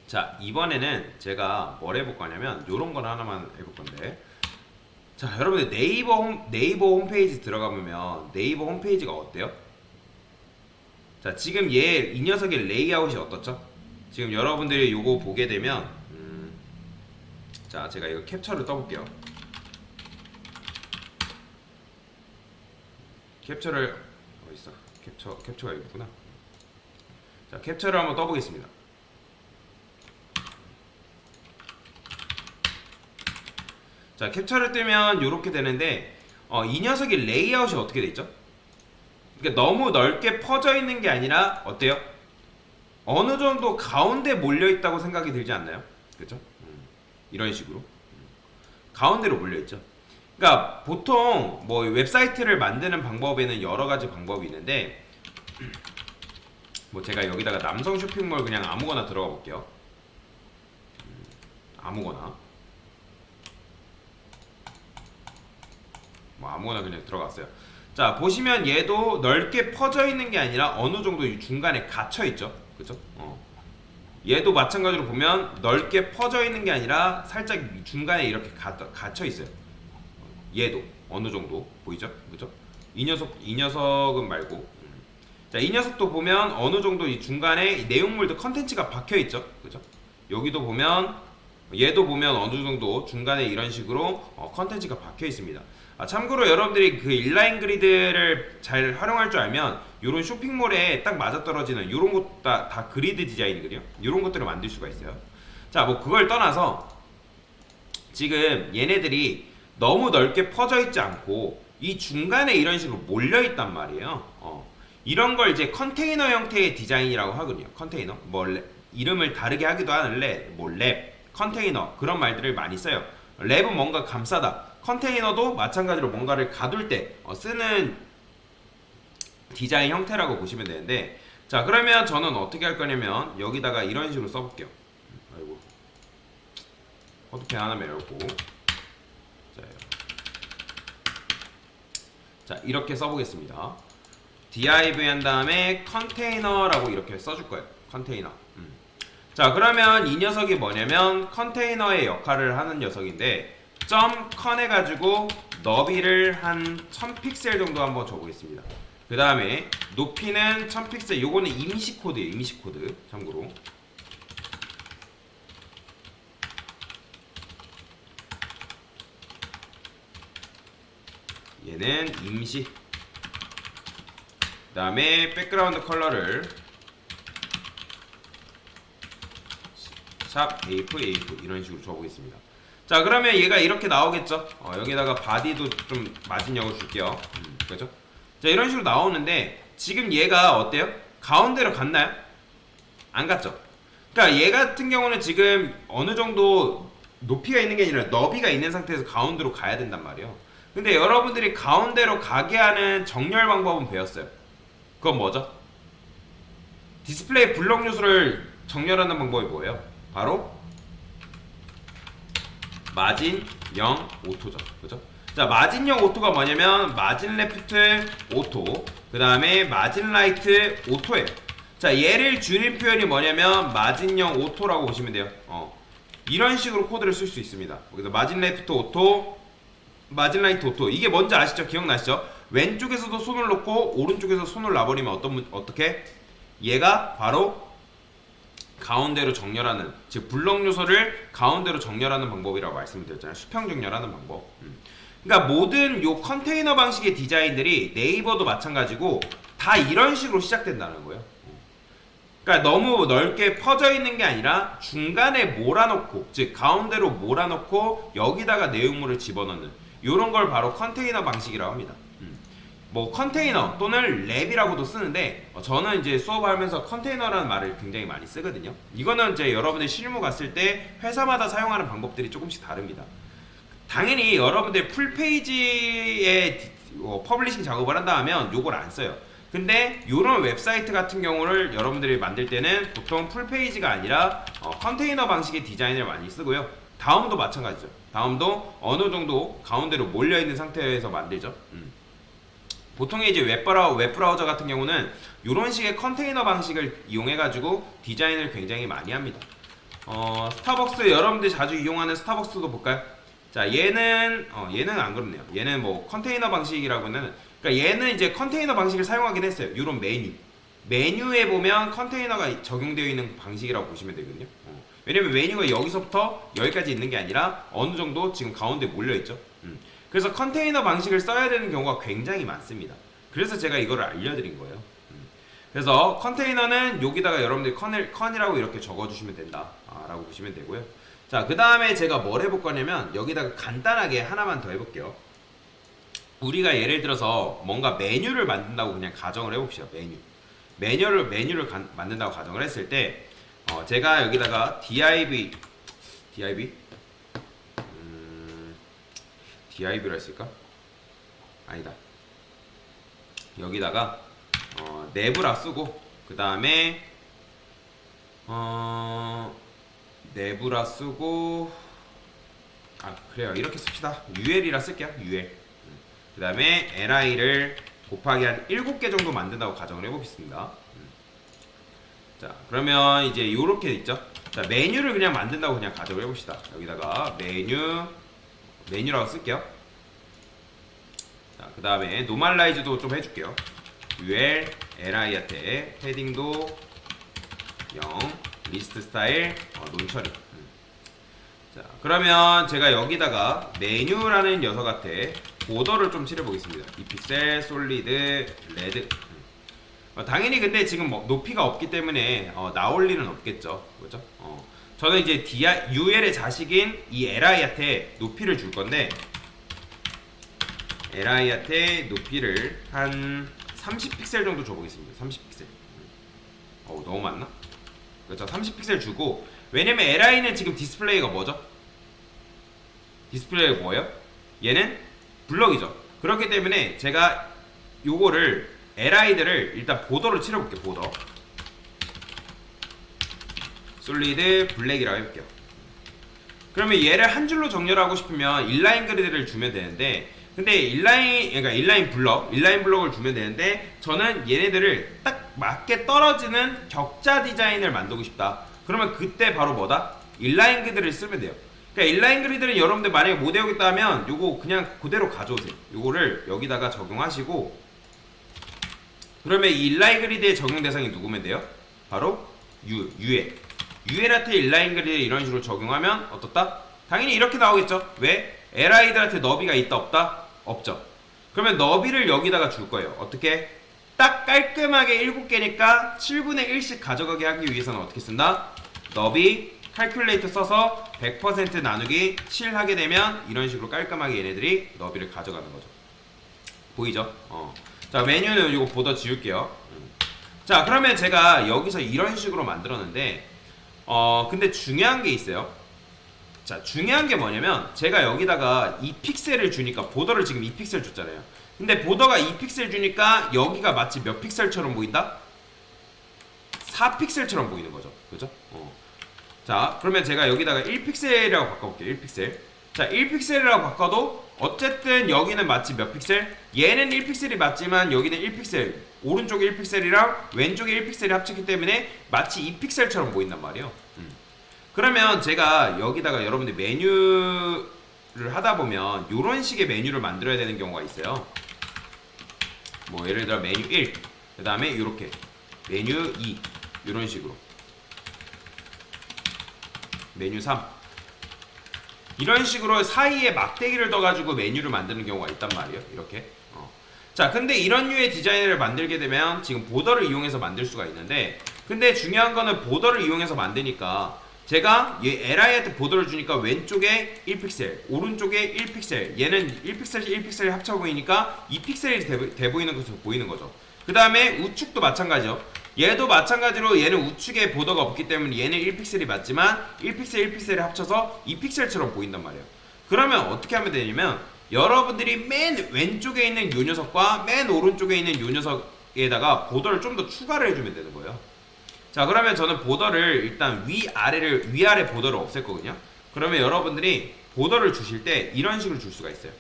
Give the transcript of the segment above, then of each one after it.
자, 이번에는 제가 뭘 해볼 거냐면 요런 건 하나만 해볼 건데, 자, 여러분들 네이버 홈페이지 들어가보면 네이버 홈페이지가 어때요? 자, 지금 이 녀석의 레이아웃이 어떻죠? 지금 여러분들이 요거 보게 되면 자, 제가 이거 캡처를 떠볼게요. 캡처를 어딨어? 캡처가 여기 있구나. 자, 캡처를 한번 떠보겠습니다. 자, 캡처를 뜨면 이렇게 되는데, 이 녀석의 레이아웃이 어떻게 돼 있죠? 그러니까 너무 넓게 퍼져 있는 게 아니라 어때요? 어느 정도 가운데 몰려 있다고 생각이 들지 않나요? 그렇죠? 이런 식으로 가운데로 몰려 있죠. 그러니까 보통 뭐 웹사이트를 만드는 방법에는 여러 가지 방법이 있는데, 뭐 제가 여기다가 남성 쇼핑몰 그냥 아무거나 들어가 볼게요. 아무거나 뭐 아무거나 그냥 들어갔어요. 자, 보시면 얘도 넓게 퍼져 있는 게 아니라 어느 정도 중간에 갇혀 있죠. 그죠? 얘도 마찬가지로 보면 넓게 퍼져 있는 게 아니라 살짝 중간에 이렇게 갇혀 있어요. 얘도 어느 정도 보이죠? 그죠? 이 녀석은 말고. 자, 이 녀석도 보면 어느 정도 이 중간에 이 내용물도 컨텐츠가 박혀 있죠. 그죠? 여기도 보면 얘도 보면 어느 정도 중간에 이런 식으로 컨텐츠가 박혀 있습니다. 참고로 여러분들이 그 인라인 그리드를 잘 활용할 줄 알면 이런 쇼핑몰에 딱 맞아떨어지는 이런 것 다 그리드 디자인이거든요. 이런 것들을 만들 수가 있어요. 자, 뭐 그걸 떠나서 지금 얘네들이 너무 넓게 퍼져 있지 않고 이 중간에 이런 식으로 몰려 있단 말이에요. 이런 걸 이제 컨테이너 형태의 디자인이라고 하거든요. 컨테이너 뭐 이름을 다르게 하기도 하는데 뭐 랩, 컨테이너 그런 말들을 많이 써요. 랩은 뭔가 감싸다. 컨테이너도 마찬가지로 뭔가를 가둘 때 쓰는 디자인 형태라고 보시면 되는데, 자, 그러면 저는 어떻게 할 거냐면 여기다가 이런 식으로 써볼게요. 아이고, 포트펜 하나만 열고, 자, 이렇게 써보겠습니다. div 한 다음에 컨테이너라고 이렇게 써줄 거예요. 컨테이너. 자, 그러면 이 녀석이 뭐냐면 컨테이너의 역할을 하는 녀석인데, .con 해가지고 너비를 한 1000픽셀 정도 한번 줘보겠습니다. 그 다음에 높이는 1000픽셀. 요거는 임시 코드예요. 임시 코드. 참고로. 얘는 임시. 그 다음에 백그라운드 컬러를 샵 AF 이런 식으로 줘보겠습니다. 자, 그러면 얘가 이렇게 나오겠죠. 여기다가 바디도 좀 마진력을 줄게요. 그죠? 자, 이런 식으로 나오는데 지금 얘가 어때요? 가운데로 갔나요? 안 갔죠? 그러니까 얘 같은 경우는 지금 어느 정도 높이가 있는 게 아니라 너비가 있는 상태에서 가운데로 가야 된단 말이에요. 근데 여러분들이 가운데로 가게 하는 정렬 방법은 배웠어요. 그건 뭐죠? 디스플레이 블록 요소를 정렬하는 방법이 뭐예요? 바로 마진 0 오토죠. 그죠? 자, 마진 0 오토가 뭐냐면 마진 레프트 오토, 그 다음에 마진 라이트 오토예요. 자, 얘를 줄인 표현이 뭐냐면 마진 0 오토라고 보시면 돼요. 이런 식으로 코드를 쓸 수 있습니다. 그래서 마진 레프트 오토, 마진 라이트 오토. 이게 뭔지 아시죠? 기억나시죠? 왼쪽에서도 손을 놓고 오른쪽에서 손을 놔버리면 어떻게? 얘가 바로 가운데로 정렬하는, 즉 블록 요소를 가운데로 정렬하는 방법이라고 말씀을 드렸잖아요. 수평 정렬하는 방법. 그러니까 모든 요 컨테이너 방식의 디자인들이 네이버도 마찬가지고 다 이런 식으로 시작된다는 거예요. 그러니까 너무 넓게 퍼져 있는 게 아니라 중간에 몰아놓고, 즉 가운데로 몰아놓고 여기다가 내용물을 집어넣는 이런 걸 바로 컨테이너 방식이라고 합니다. 뭐 컨테이너 또는 랩이라고도 쓰는데, 저는 이제 수업하면서 컨테이너라는 말을 굉장히 많이 쓰거든요. 이거는 이제 여러분들 실무 갔을 때 회사마다 사용하는 방법들이 조금씩 다릅니다. 당연히 여러분들 풀페이지에 퍼블리싱 작업을 한다 하면 요걸 안 써요. 근데 이런 웹사이트 같은 경우를 여러분들이 만들 때는 보통 풀페이지가 아니라 컨테이너 방식의 디자인을 많이 쓰고요. 다음도 마찬가지죠. 다음도 어느 정도 가운데로 몰려있는 상태에서 만들죠. 보통의 이제 웹브라우저 같은 경우는 이런 식의 컨테이너 방식을 이용해가지고 디자인을 굉장히 많이 합니다. 스타벅스 여러분들이 자주 이용하는 스타벅스도 볼까요? 자, 얘는 안 그렇네요. 얘는 뭐 컨테이너 방식이라고 하는, 그러니까 얘는 이제 컨테이너 방식을 사용하긴 했어요. 이런 메뉴에 보면 컨테이너가 적용되어 있는 방식이라고 보시면 되거든요. 왜냐면 메뉴가 여기서부터 여기까지 있는 게 아니라 어느 정도 지금 가운데 몰려 있죠. 그래서 컨테이너 방식을 써야 되는 경우가 굉장히 많습니다. 그래서 제가 이거를 알려드린 거예요. 그래서 컨테이너는 여기다가 여러분들이 컨이라고 이렇게 적어주시면 된다 라고 보시면 되고요. 자, 그 다음에 제가 뭘 해볼 거냐면 여기다가 간단하게 하나만 더 해볼게요. 우리가 예를 들어서 뭔가 메뉴를 만든다고 그냥 가정을 해봅시다. 메뉴를 만든다고 가정을 했을 때 제가 여기다가 div로 했을까? 아니다. 여기다가 네브라 쓰고 그 다음에 네브라 쓰고 그래요. 이렇게 씁시다. ul이라 쓸게요. ul. 그 다음에 li를 곱하기 한 7개 정도 만든다고 가정을 해보겠습니다. 자, 그러면 이제 요렇게 있죠. 자, 메뉴를 그냥 만든다고 그냥 가정을 해봅시다. 여기다가 메뉴라고 쓸게요. 자, 그 다음에 노멀라이즈도 좀 해줄게요. ul li한테 패딩도 0, 리스트 스타일 논처리. 자, 그러면 제가 여기다가 메뉴라는 녀석한테 보더를 좀 칠해보겠습니다. 이 픽셀 솔리드 레드. 당연히 근데 지금 뭐 높이가 없기 때문에 나올 일은 없겠죠. 그죠? 저는 이제 ul의 자식인 이 li한테 높이를 줄 건데 li한테 높이를 한 30픽셀 정도 줘보겠습니다. 30픽셀. 너무 많나? 그렇죠. 30픽셀 주고, 왜냐면 li는 지금 디스플레이가 뭐죠? 디스플레이가 뭐예요? 얘는 블럭이죠. 그렇기 때문에 제가 요거를 li들을 일단 보더로 칠해볼게요. 보더 솔리드 블랙이라고 해볼게요. 그러면 얘를 한 줄로 정렬 하고 싶으면 인라인 그리드를 주면 되는데, 근데 인라인 블럭을 주면 되는데, 저는 얘네들을 딱 맞게 떨어지는 격자 디자인을 만들고 싶다. 그러면 그때 바로 뭐다? 인라인 그리드를 쓰면 돼요. 그러니까 인라인 그리드는 여러분들 만약에 못 외우겠다 하면 요거 그냥 그대로 가져오세요. 요거를 여기다가 적용하시고, 그러면 이 인라인 그리드의 적용 대상이 누구면 돼요? 바로 ul한테 인라인 그리드 이런 식으로 적용하면 어떻다? 당연히 이렇게 나오겠죠. 왜? li들한테 너비가 있다 없다? 없죠. 그러면 너비를 여기다가 줄 거예요. 어떻게? 딱 깔끔하게 7개니까 7분의 1씩 가져가게 하기 위해서는 어떻게 쓴다? 너비 칼큘레이터 써서 100% 나누기 7 하게 되면 이런 식으로 깔끔하게 얘네들이 너비를 가져가는 거죠. 보이죠? 자, 메뉴는 이거 보더 지울게요. 자, 그러면 제가 여기서 이런 식으로 만들었는데 근데 중요한 게 있어요. 자, 중요한 게 뭐냐면 제가 여기다가 2픽셀을 주니까, 보더를 지금 2픽셀 줬잖아요. 근데 보더가 2픽셀 주니까 여기가 마치 몇 픽셀처럼 보인다? 4픽셀처럼 보이는 거죠. 그죠? 자, 그러면 제가 여기다가 1픽셀이라고 바꿔볼게요. 1픽셀. 자, 1픽셀이라고 바꿔도 어쨌든 여기는 마치 몇 픽셀? 얘는 1픽셀이 맞지만 여기는 1픽셀, 오른쪽에 1픽셀이랑 왼쪽에 1픽셀이 합쳤기 때문에 마치 2픽셀처럼 보인단 말이에요. 그러면 제가 여기다가 여러분들 메뉴를 하다 보면 이런 식의 메뉴를 만들어야 되는 경우가 있어요. 뭐 예를 들어 메뉴 1, 그 다음에 이렇게 메뉴 2 이런 식으로, 메뉴 3 이런 식으로 사이에 막대기를 넣어가지고 메뉴를 만드는 경우가 있단 말이에요. 이렇게. 자, 근데 이런 류의 디자인을 만들게 되면 지금 보더를 이용해서 만들 수가 있는데, 근데 중요한 거는 보더를 이용해서 만드니까 제가 얘 li한테 보더를 주니까 왼쪽에 1픽셀, 오른쪽에 1픽셀, 얘는 1픽셀, 1픽셀이 합쳐 보이니까 2픽셀이 돼 보이는 것으로 보이는 거죠. 그 다음에 우측도 마찬가지죠. 얘도 마찬가지로 얘는 우측에 보더가 없기 때문에 얘는 1픽셀이 맞지만 1픽셀, 1픽셀이 합쳐서 2픽셀처럼 보인단 말이에요. 그러면 어떻게 하면 되냐면 여러분들이 맨 왼쪽에 있는 요 녀석과 맨 오른쪽에 있는 요 녀석에다가 보더를 좀 더 추가를 해주면 되는 거예요. 자, 그러면 저는 보더를 일단 위아래 보더를 없앨 거거든요. 그러면 여러분들이 보더를 주실 때 이런 식으로 줄 수가 있어요.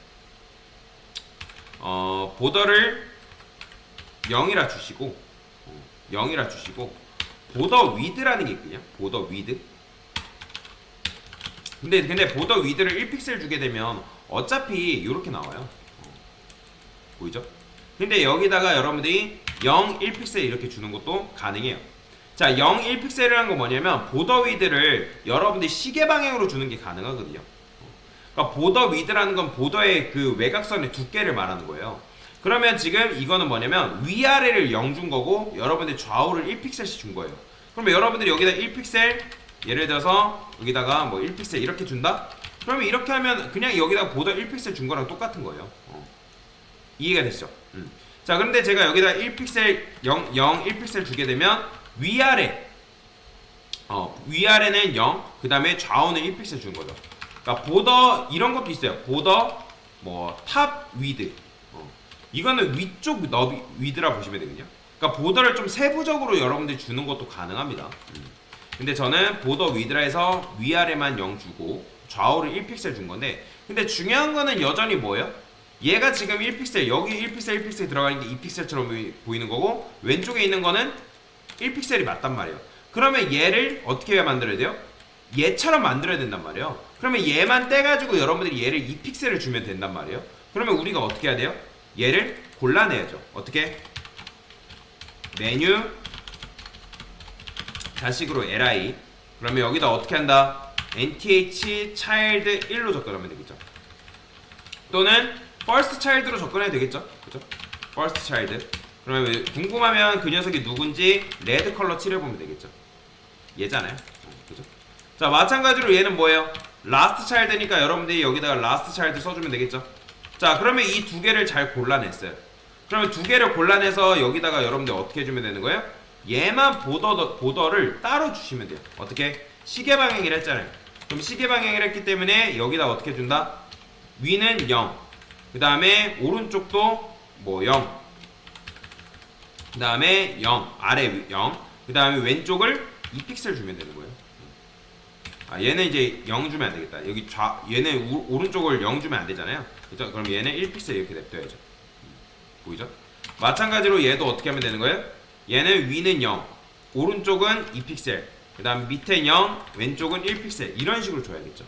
보더를 0이라 주시고 보더 위드라는 게 있거든요. 보더 위드. 근데 보더 위드를 1픽셀 주게 되면 어차피 이렇게 나와요. 보이죠? 근데 여기다가 여러분들이 0, 1픽셀 이렇게 주는 것도 가능해요. 자, 0, 1픽셀이라는 건 뭐냐면 보더 위드를 여러분들이 시계 방향으로 주는 게 가능하거든요. 그러니까 보더 위드라는 건 보더의 그 외곽선의 두께를 말하는 거예요. 그러면 지금 이거는 뭐냐면 위아래를 0 준 거고 여러분들이 좌우를 1픽셀씩 준 거예요. 그러면 여러분들이 여기다 1픽셀 예를 들어서 여기다가 뭐 1픽셀 이렇게 준다? 그러면 이렇게 하면 그냥 여기다가 보더 1픽셀 준 거랑 똑같은 거예요. 이해가 되시죠? 자, 그런데 제가 여기다 1픽셀 0, 1픽셀 주게 되면 위아래 위아래는 0, 그 다음에 좌우는 1픽셀 준 거죠. 그러니까 보더 이런 것도 있어요. 보더 뭐 탑 위드 이거는 위쪽 너비 위드라 보시면 되거든요. 그러니까 보더를 좀 세부적으로 여러분들이 주는 것도 가능합니다. 근데 저는 보더 위드라 해서 위아래만 0 주고 좌우를 1픽셀 준 건데, 근데 중요한 거는 여전히 뭐예요? 얘가 지금 1픽셀 여기 1픽셀 1픽셀 들어가는 게 2픽셀처럼 보이는 거고 왼쪽에 있는 거는 1픽셀이 맞단 말이에요. 그러면 얘를 어떻게 만들어야 돼요? 얘처럼 만들어야 된단 말이에요. 그러면 얘만 떼가지고 여러분들이 얘를 2픽셀을 주면 된단 말이에요. 그러면 우리가 어떻게 해야 돼요? 얘를 골라내야죠. 어떻게? 메뉴 자식으로 li 그러면 여기다 어떻게 한다? nth child 1로 접근하면 되겠죠. 또는 first child로 접근해도 되겠죠. 그죠? first child. 그러면 궁금하면 그 녀석이 누군지 레드 컬러 칠해보면 되겠죠. 얘잖아요. 그죠? 자, 마찬가지로 얘는 뭐예요? last child니까 여러분들이 여기다가 last child 써주면 되겠죠. 자, 그러면 이 두 개를 잘 골라냈어요. 그러면 두 개를 골라내서 여기다가 여러분들 어떻게 해주면 되는 거예요? 얘만 보더를 따로 주시면 돼요. 어떻게? 시계 방향이라 했잖아요. 그럼 시계 방향이라 했기 때문에 여기다 어떻게 준다? 위는 0, 그 다음에 오른쪽도 뭐 0, 그 다음에 0, 아래 0, 그 다음에 왼쪽을 2픽셀 주면 되는 거예요. 아, 얘는 이제 0 주면 안 되겠다. 여기 얘는 오른쪽을 0 주면 안 되잖아요. 그죠? 그럼 얘는 1픽셀 이렇게 냅둬야죠. 보이죠? 마찬가지로 얘도 어떻게 하면 되는 거예요? 얘는 위는 0, 오른쪽은 2픽셀, 그 다음 밑에 0, 왼쪽은 1픽셀 이런 식으로 줘야겠죠.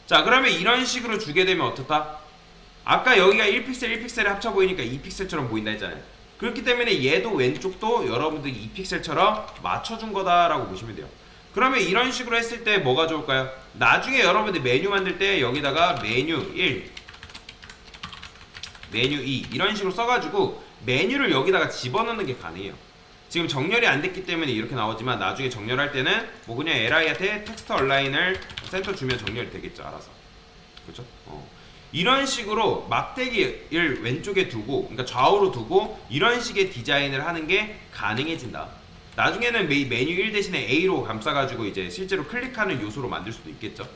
자, 그러면 이런 식으로 주게 되면 어떻다? 아까 여기가 1픽셀 1픽셀에 합쳐 보이니까 2픽셀처럼 보인다 했잖아요. 그렇기 때문에 얘도 왼쪽도 여러분들이 2픽셀처럼 맞춰준 거다라고 보시면 돼요. 그러면 이런 식으로 했을 때 뭐가 좋을까요? 나중에 여러분들 메뉴 만들 때 여기다가 메뉴 1, 메뉴 2 이런 식으로 써가지고 메뉴를 여기다가 집어넣는 게 가능해요. 지금 정렬이 안 됐기 때문에 이렇게 나오지만 나중에 정렬할 때는 뭐 그냥 li한테 텍스트 얼라인을 센터 주면 정렬이 되겠죠. 알아서. 그렇죠? 이런 식으로 막대기를 왼쪽에 두고, 그러니까 좌우로 두고 이런 식의 디자인을 하는 게 가능해진다. 나중에는 메뉴 1 대신에 A로 감싸가지고 이제 실제로 클릭하는 요소로 만들 수도 있겠죠.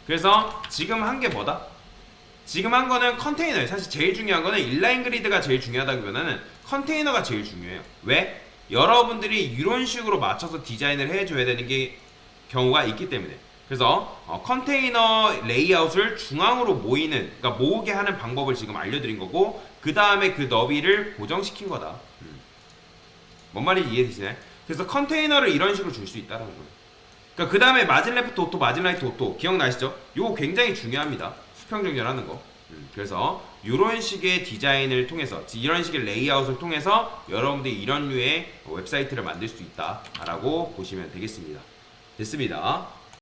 그래서 지금 한 게 뭐다? 지금 한 거는 컨테이너예요. 사실 제일 중요한 거는 인라인 그리드가 제일 중요하다기보다는 컨테이너가 제일 중요해요. 왜? 여러분들이 이런 식으로 맞춰서 디자인을 해줘야 되는 게 경우가 있기 때문에. 그래서 컨테이너 레이아웃을 중앙으로 모이는, 그러니까 모으게 하는 방법을 지금 알려드린 거고, 그 다음에 그 너비를 고정시킨 거다. 뭔 말인지 이해되시나요? 그래서 컨테이너를 이런 식으로 줄 수 있다는 거예요. 그러니까 그 다음에 마진 레프트 오토, 마진 라이트 오토 기억나시죠? 이거 굉장히 중요합니다. 수평 정렬하는 거. 그래서 이런 식의 디자인을 통해서, 이런 식의 레이아웃을 통해서 여러분들이 이런 류의 웹사이트를 만들 수 있다라고 보시면 되겠습니다. 됐습니다.